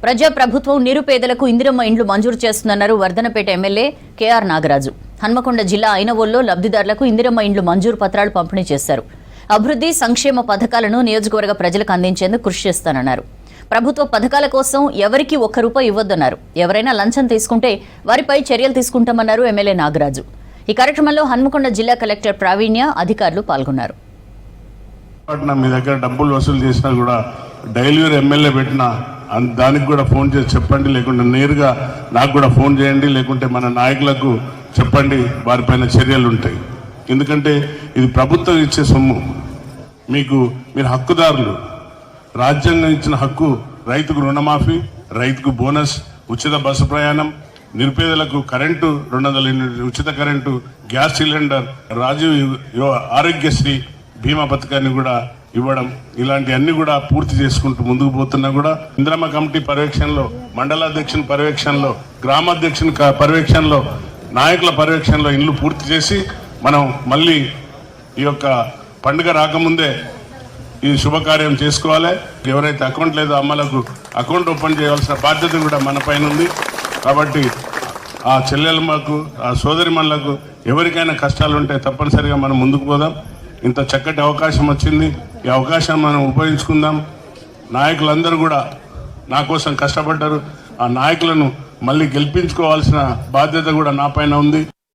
ప్రజా ప్రభుత్వం నిరుపేదలకు ఇందిరమ్మ ఇండ్లు మంజూరు చేస్తుందన్నారు వర్ధనపేట ఎమ్మెల్యే కేఆర్ నాగరాజు. హన్మకొండ జిల్లా ఐనవోల్లో లబ్ధిదారులకు ఇందిరమ్మ ఇండ్లు మంజూరు పత్రాలు పంపిణీ చేశారు. అభివృద్ధి సంక్షేమ పథకాలను నియోజకవర్గ ప్రజలకు అందించేందుకు కృషి చేస్తానన్నారు. ప్రభుత్వ పథకాల కోసం ఎవరికీ ఒక్క రూపాయి ఇవ్వొద్దన్నారు. ఎవరైనా లంచం తీసుకుంటే వారిపై చర్యలు తీసుకుంటామన్నారు ఎమ్మెల్యే నాగరాజు. ఈ కార్యక్రమంలో హన్మకొండ జిల్లా కలెక్టర్ ప్రావీణ్య, అధికారులు పాల్గొన్నారు. మీ దగ్గర డబ్బులు వసూలు చేసినా కూడా డైలీవేర్ ఎమ్మెల్యే పెట్టిన దానికి కూడా ఫోన్ చేసి చెప్పండి, లేకుంటే నేరుగా నాకు కూడా ఫోన్ చేయండి, లేకుంటే మన నాయకులకు చెప్పండి, వారిపైన చర్యలు ఉంటాయి. ఎందుకంటే ఇది ప్రభుత్వం ఇచ్చే సొమ్ము, మీరు హక్కుదారులు. రాజ్యాంగం ఇచ్చిన హక్కు రైతుకు రుణమాఫీ, రైతుకు బోనస్, ఉచిత బస్సు ప్రయాణం, నిరుపేదలకు కరెంటు 200 యూనిట్లు ఉచిత current, gas cylinder, Rajiv Aarogyasri బీమా పథకాన్ని కూడా ఇవ్వడం, ఇలాంటివన్నీ కూడా పూర్తి చేసుకుంటూ ముందుకు పోతున్నా కూడా ఇందిరమ్మ కమిటీ పర్యవేక్షణలో, మండలాధ్యక్షుని పర్యవేక్షణలో, గ్రామాధ్యక్షుని పర్యవేక్షణలో, నాయకుల పర్యవేక్షణలో ఇల్లు పూర్తి చేసి మనం మళ్ళీ ఈ యొక్క పండుగ రాకముందే ఈ శుభకార్యం చేసుకోవాలి. ఎవరైతే అకౌంట్ లేదో అమ్మలకు అకౌంట్ ఓపెన్ చేయవలసిన బాధ్యత కూడా మన పైన ఉంది. కాబట్టి ఆ చెల్లెళ్ళకు, ఆ సోదరిమణులకు ఎవరికైనా కష్టాలు ఉంటే తప్పనిసరిగా మనం ముందుకు పోదాం. ఇంత చక్కటి అవకాశం వచ్చింది, ఈ అవకాశాన్ని మనం ఉపయోగించుకుందాం. నాయకులందరూ కూడా నా కోసం కష్టపడ్డారు. ఆ నాయకులను మళ్ళీ గెలిపించుకోవాల్సిన బాధ్యత కూడా నా పైన ఉంది.